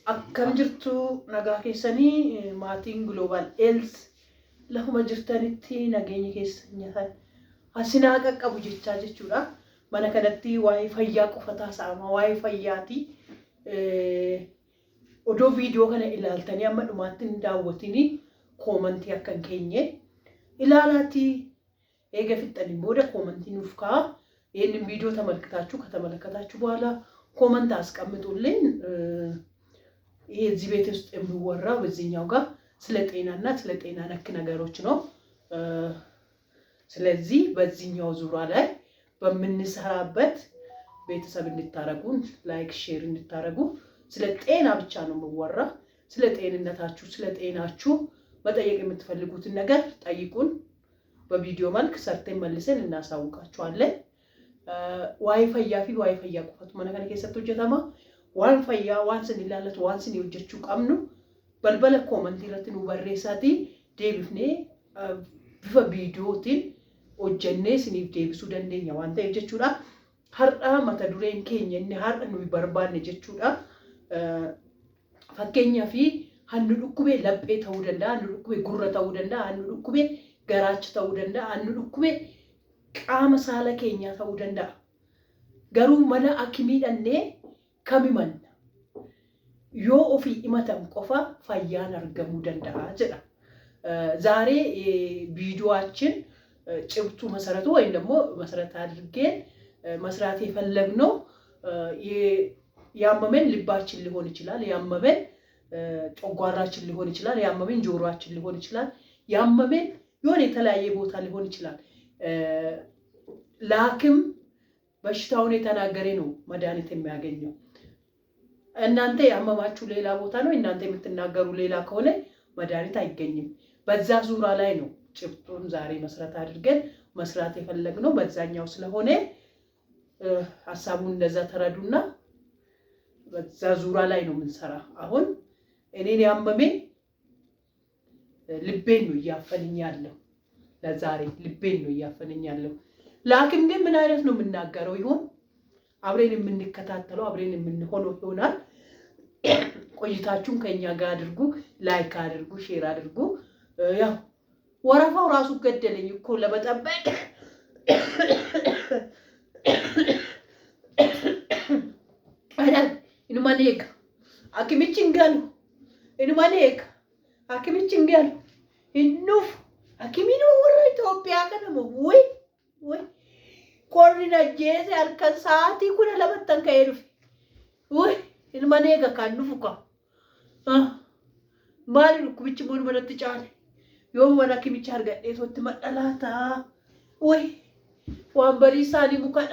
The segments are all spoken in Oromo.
Akkam jirtu nagaa keessanii maatiin Global Health lafuma jirtanitti nageenya keessan nyatan asinaa qaqqabu jechuudha. Mana kanatti waa'ee fayyaa qofa taasifama waa'ee fayyaati. Odoo viidiyoo kana ilaaltanii amma dhumaatti hin daawwatini koomantii akka hin keenye ilaalaati. Eega fixxanii booda koomantii nuuf ka'a. Yeenni viidiyoo ከተመለከታችሁ በኋላ ኮመንት አስቀምጡልኝ። የዚህ ቤት ውስጥ የሚወራው በዚህኛው ጋር ስለ ጤናና ስለ ጤና ነክ ነገሮች ነው። ስለዚህ በዚህኛው ዙሪያ ላይ በምንሰራበት ቤተሰብ እንድታረጉን ላይክ ሼር እንድታረጉ ስለ ጤና ብቻ ነው የሚወራ። ስለ ጤንነታችሁ ስለ ጤናችሁ መጠየቅ የምትፈልጉትን ነገር ጠይቁን። በቪዲዮ መልክ ሰርተን መልሰን እናሳውቃችኋለን። ዋይፋይ ያፊ ዋይፋይ ያቆፈቱ ማነከነ ከሰጡ ጀተማ ዋይፋይ ዋንስን ይላለት ዋንስን ይወጀቹ ቀምኑ በልበለ ኮመንት ይረትን ወበሬሳቲ ዴብፍኔ ቢፈ ቪዲዮቲን ኦጀኔ ስኒፍ ዴብሱ ደንደኛ ዋንታ ይወጀቹዳ ሀርዳ መተዱሬን ኬኘኒ ሀርዳ ነው ይበርባን ይወጀቹዳ ፈከኛ ፊ አንዱ ዱኩቤ ለጴ ተውደንዳ አንዱ ዱኩቤ ጉረ ተውደንዳ አንዱ ዱኩቤ ገራች ተውደንዳ አንዱ ዱኩቤ ቃመ ሳለ ኬኛ ተውደንዳ ገሩ መለ አኪሚደኔ ከሚመን ዮ ኦፊ ኢመተም ቆፋ ፈያን አርገሙ ደንዳ ጀዳ ዛሬ ቪዲዮአችን ጭብጡ መሰረቱ ወይም ደግሞ መሰረት አድርገን መስራት የፈለግነው ያመመን ልባችን ሊሆን ይችላል ያመመን ጮጓራችን ሊሆን ይችላል ያመመን ጆሮአችን ሊሆን ይችላል ያመመን የሆነ የተለያየ ቦታ ሊሆን ይችላል ላክም በሽታውን የተናገረ ነው መድኃኒት የሚያገኘው እናንተ ያመማችሁ ሌላ ቦታ ነው እናንተ የምትናገሩ ሌላ ከሆነ መድኃኒት አይገኝም በዛ ዙራ ላይ ነው ጭብጡን ዛሬ መስራት አድርገን መስራት የፈለግነው በዛኛው ስለሆነ ሐሳቡን እንደዛ ተረዱና በዛ ዙራ ላይ ነው ምንሰራ አሁን እኔን ያመመኝ ልቤን ነው ያፈነኝ ያለው ለዛሬ ልቤን ነው ያፈነኝ ያለው ላኪን ግን ምን አይነት ነው የምናገረው ይሁን አብሬን የምንከታተለው አብሬን የምንሆነው ይሆናል ቆይታችሁን ከኛ ጋር አድርጉ ላይክ አድርጉ ሼር አድርጉ ያው ወራፋው ራሱ ገደለኝ እኮ ለመጠበቅ አይደል ኢንማኔክ አኪሚቺንጋሉ ኢንማኔክ አኪሚቺንጋሉ ኢኑፍ አኪሚኖ ወራ ኢትዮጵያ ከነሞ ወይ ኮሪና ጄዜ አልከንሳቲ ኩነ ለመተን ከይሩፍ ወይ ኢንማኔጋ ካንዱፉካ ማሊ ኩብቺ ሞን ወለት ጫለ ዮም ወራ ኪሚቻ አርገዴ ሶት መጠላታ ወይ ዋንበሪሳኒ ሙከዳ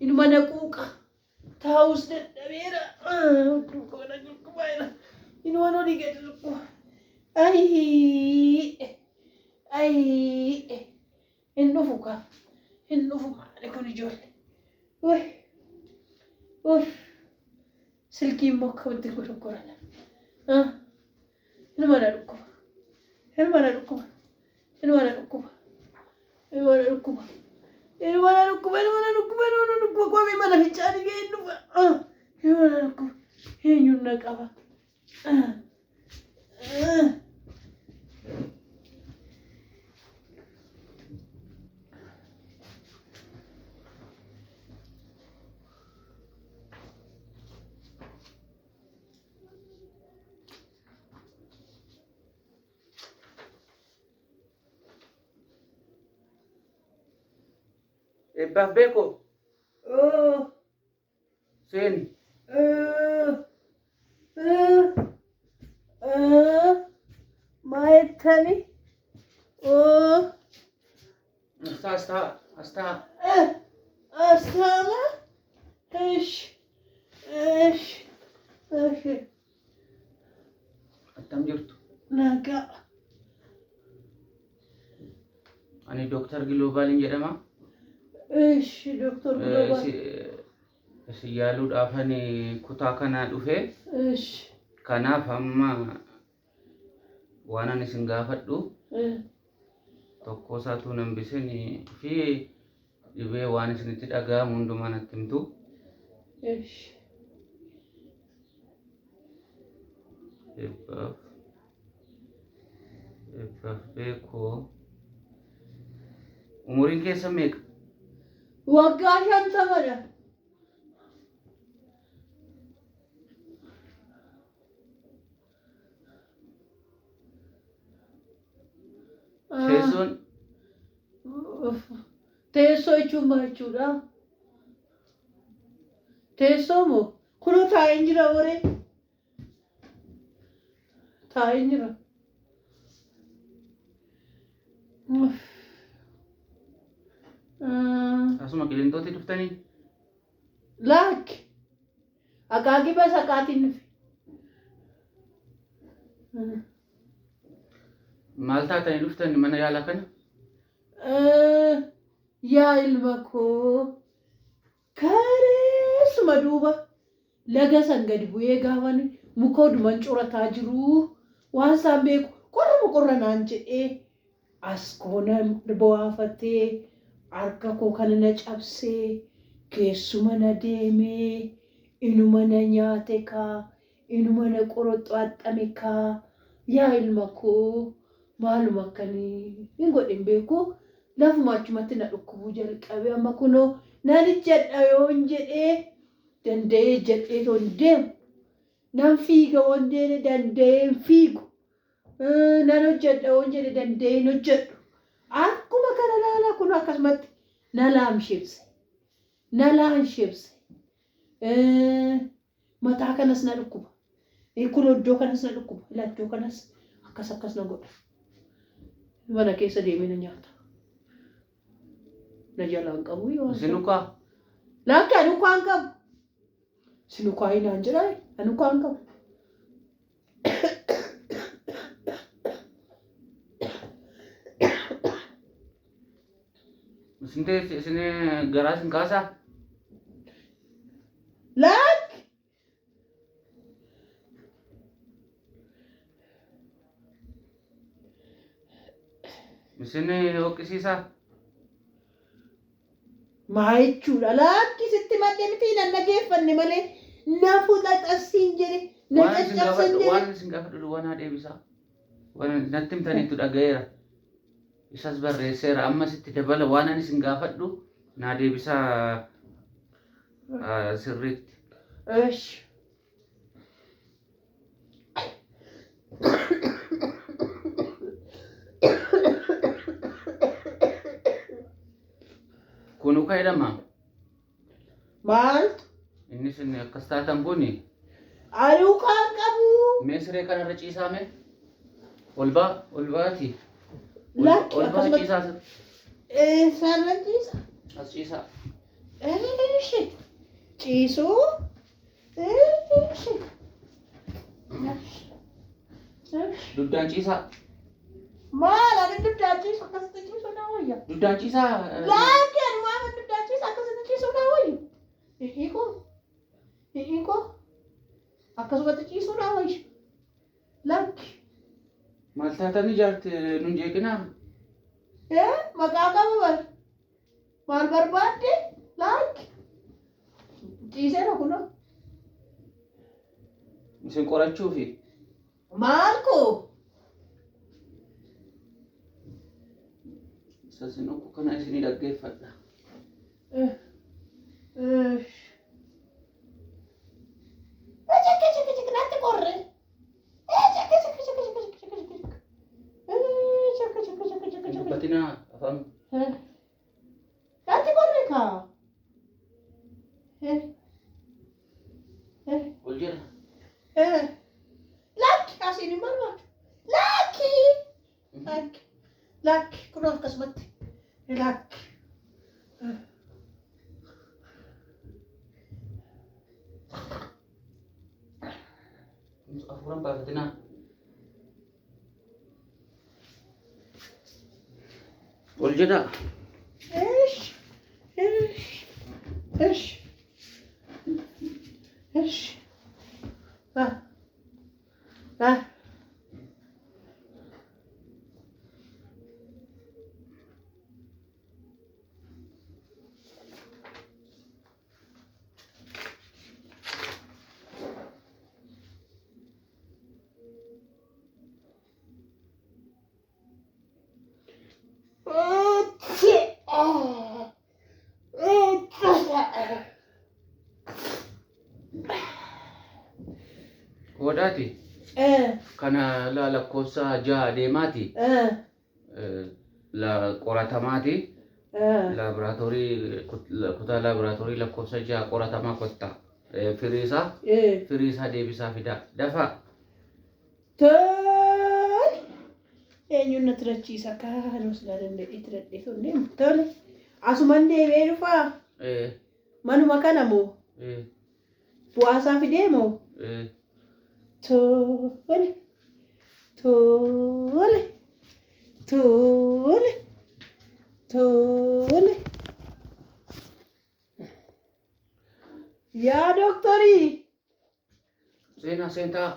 ኢንማነቁቃ ታውስ ደደቤራ ዱቆ ነገርኩ ባይና ኢንዋኖ ዲገድልኩ አይ ኢንዱፉካ إنه يكون جول وي سلكي موك ودي كورا المانا لكم قومي مانا في جاني جاي المانا لكم هي يونا كابا Beko. Seni. Maitani. Asta. Astana. Esh. Attam jirtu. Naga. Ani Dr. Global jedhama. እሺ ዶክተር ግሎባል ሲያሉ ዳፈኔ ኩታ ከና ዱፌ እሺ ከናፍ አማ ዋናን ሲንጋፈዱ tokko isaatu nambisanii fi dhibee waan isinitti dhaga'amu hundumaa natti himtu. Eebbaaf beekoo. Umuriin keessa meeqa? Waggaa 50dha. Teessoon teessoo jechuun maal jechuudha? Teessoo moo kunoo taa'ee jira waree? Taa'ee jira. asuma qileentooti dhuftanii? Lakki akaakii bas akaatiin nufi. Maal taatanii dhuftanii mana yaalaa kana? Yaa ilma koo kareessuma duuba laga san gadi bu'ee gaafan mukooduman curataa jiru waan isaan beeku qorra naan jedhee as koona bu'aafatee harka koo kana na cabsee keessuma na deemee inuma na nyaate kaa inuma na qoroxxaaxame kaa yaa ilma koo maaluma akkanii hin godhin beeku. Lafuma achumatti na dhukkubuu jalqabe amma kunoo nan jedha yoon jedhee danda'ee jedhee toon deemu nan fiiga woon deene danda'een fiigu nan hojjedha woon jedhe danda'een hojjedhu akkuma kana laalaa kunoo akkasumatti na laanshibse mataa kanas na dhukkuba kun iddoo kanas na dhukkuba ila iddoo kanas akkas na godha mana keessa deemee na nyaata. Najalan kamu yo. Sinuka. Laki anu kuangkap. Sinuka ini anjay. Anu kuangkap. Sini garas kasa. Lak. Sini oke sisa. Maayichuudha lakki sitti maddee miti nan nageeffanne malee nafu xaxasiin jedhe na caccabsan jedhe. Waan isin gaafadhu waan haa deebisaa. Waan natti himtaniitu dhagayeera. Isas barreesseera amma sitti dabala waan ani isin gaafadhu naa deebisaa sirriitti. Eesh. Kunu kayak dama. Maal? Ini sini kestatan buni. Ayu kan kamu. Mesre kan ada cisa me. Olba ti. Laki Olba cisa. Sana cisa. As cisa. Shit. Ciso? Shit. Dudan cisa. Maal ada dudan cisa kasih ciso na waya. Dudan cisa. Laki anu mama dudan cisa kasih ciso na waya. Iko. Akkasumatti ciisuu dha wayya. Lakki. Maal taatanii jaarti nun jeeqinaa? Maqaa qaba bar. Maal barbaadde? Lakki. Ciiseera kunoo. Isin qorachuufi. Maal koo? Isin okko kana isinii dhaggeeffadha. Batina afam. Nanti corre ka. Uljira. Laki kasih ni mana? Laki. Kuno kasmat. Laki. Afuran ba Batina. Uljira. Ish. godhaati. Kana lakkoofsa 6 deemaati. Qoratamaati. Laaboraatoorii kutaa laaboraatoorii lakkoofsa 6 qoratamaa kotta. Firiisaa deebisaa fidaa. Dafaa. Tole. Eenyuun na tirachiisa kaanus na danda'ee tiradhee tollee tole. Asumaan deebi'ee dhufaa. Manuma kana moo? Bu'aasaa fidee moo? Tole. Tole. Tole. Tole. Yaa doktorii. Seenaa.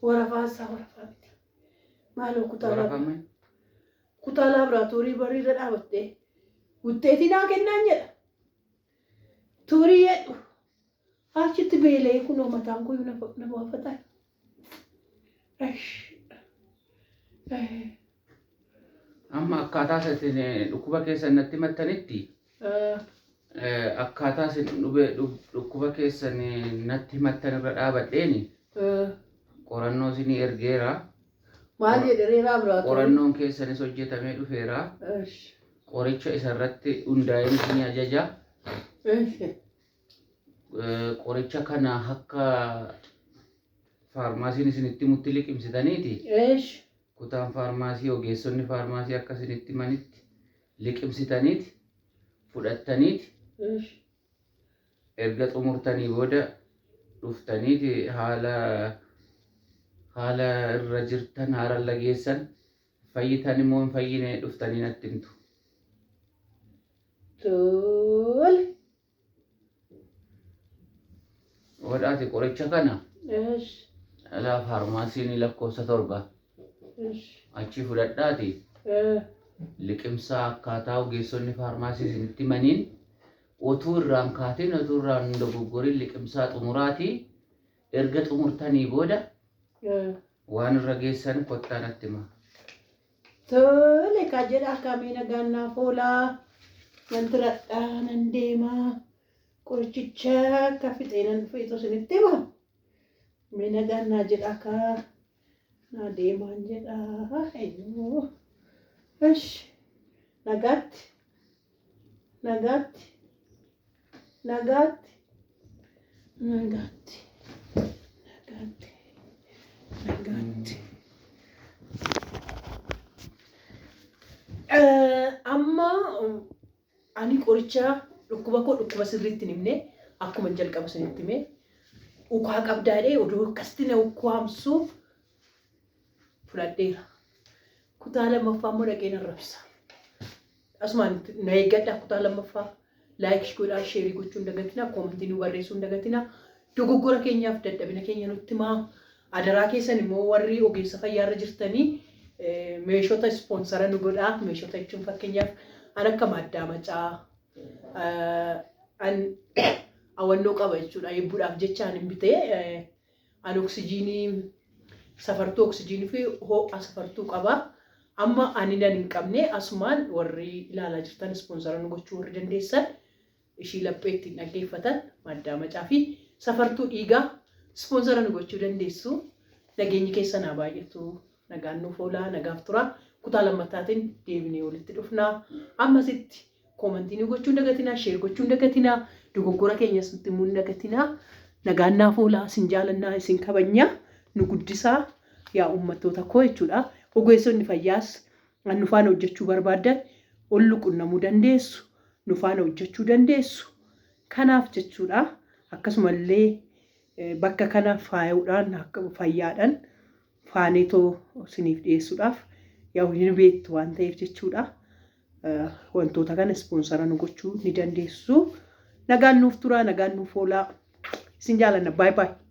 Warafaasaa miti. Maaloo kutaa laaboraatoorii bariirra dhaabattee wuxxeetii naa kennaan jedha. Turii jedhu achitti beelee kunoo mataan kun na baafataa. Amma akkaataa isin dhukkuba keessan natti himattanitti akkaataa isin dhukkuba keessan natti himattan irra dhaabadheeni qorannoo isinii ergeera. Maal jedhee laaboraatoorii? Qorannoon keessanis hojjetamee dhufeera. Qoricha isarratti hundaa'een isinii ajaja. Qoricha kana akka faarmaasiin isinitti mutti liqimsitaniiti. Kutaan faarmaasii ogeessonni faarmaasii akka isinitti manitti liqimsitaniiti fudhattaniiti erga xumurtanii booda dhuftaniiti haala irra jirtan haala lageessan fayyitan immoo hin fayyine dhuftanii natti himtu. Tole. Godhaati qoricha kana faarmaasiin lakkoofsa 7 achi fudhadhaati liqimsaa akkaataa ogeessonni faarmaasii isinitti maniin otuu irraan kaatiin otuu irraan dogoggorin liqimsaa xumuraati erga xumurtanii booda waan irra geessan kottaa natti hima. Tole kaa jedha akkamii nagaannaaf oolaa wanti radhaan deemaa qorichicha akka fixeenan feetu isinitti hima. Mee nagaannaa jedha kaa na deemaan jedha eenyu. Nagaatti. Amma ani qoricha dhukkuba sirriitti himne akkuma jalqaba isinitti hime ukaa qabdaadhee oduu akkasitti na ukkaamsuuf fudhadheera. Kutaa lammaffaa immoo dhaqee nan rabsa. Asumaan na eeggadha kutaa lammaffaa. Laayik godhaa sheerii gochuu hin dagatinaa, koomentii nu barreessuu hin dagatinaa. Dogoggora keenyaaf dadhabina keenya nutti himaa. Adaraa keessan immoo warri ogeessa fayyaarra jirtanii meeshota ispoonsara nu godhaa. Meeshota jechuun fakkeenyaaf an akka maddaa macaa an awwannoo qaba jechuudha. Eebbuudhaaf jecha an hin bitee an oksijiinii safartuu oksijiinii fi ho'a safartuu qaba. Amma ani nan hin qabne asumaan warri ilaalaa jirtan ispoonsara nu gochuu warri dandeessan ishii laphee ittiin dhaggeeffatan maddaa macaa fi safartuu dhiigaa ispoonsara nu gochuu dandeessu. Nageenyi keessan haa baay'atu. Nagaan nuuf oolaa, nagaaf tura. Kutaa lammattaatiin deebinee walitti dhufnaa. Ammasitti koomentii nu gochuu hin dagatinaa, sheer gochuu hin dagatinaa, dogoggora keenyas nutti himuu hin dagatinaa. Nagaan naaf oolaa, isin jaalannaa, isin kabajnaa, nu guddisaa yaa uummattoota koo jechuudha. Ogeessonni fayyaas nu faana hojjechuu barbaadan ol qunnamuu dandeessu, nu faana hojjechuu dandeessu. Kanaaf jechuudha akkasumallee bakka kana faayuudhaan akka fayyaadhaan faaneetoo isiniif dhiyeessuudhaaf yaa hin beektu waan ta'eef jechuudha. Wantoota kana ispoonsara nu gochuu ni dandeessu. Nagaan nuuf tura, nagaan nuuf oolaa. Isin jaalanna. Bye bye.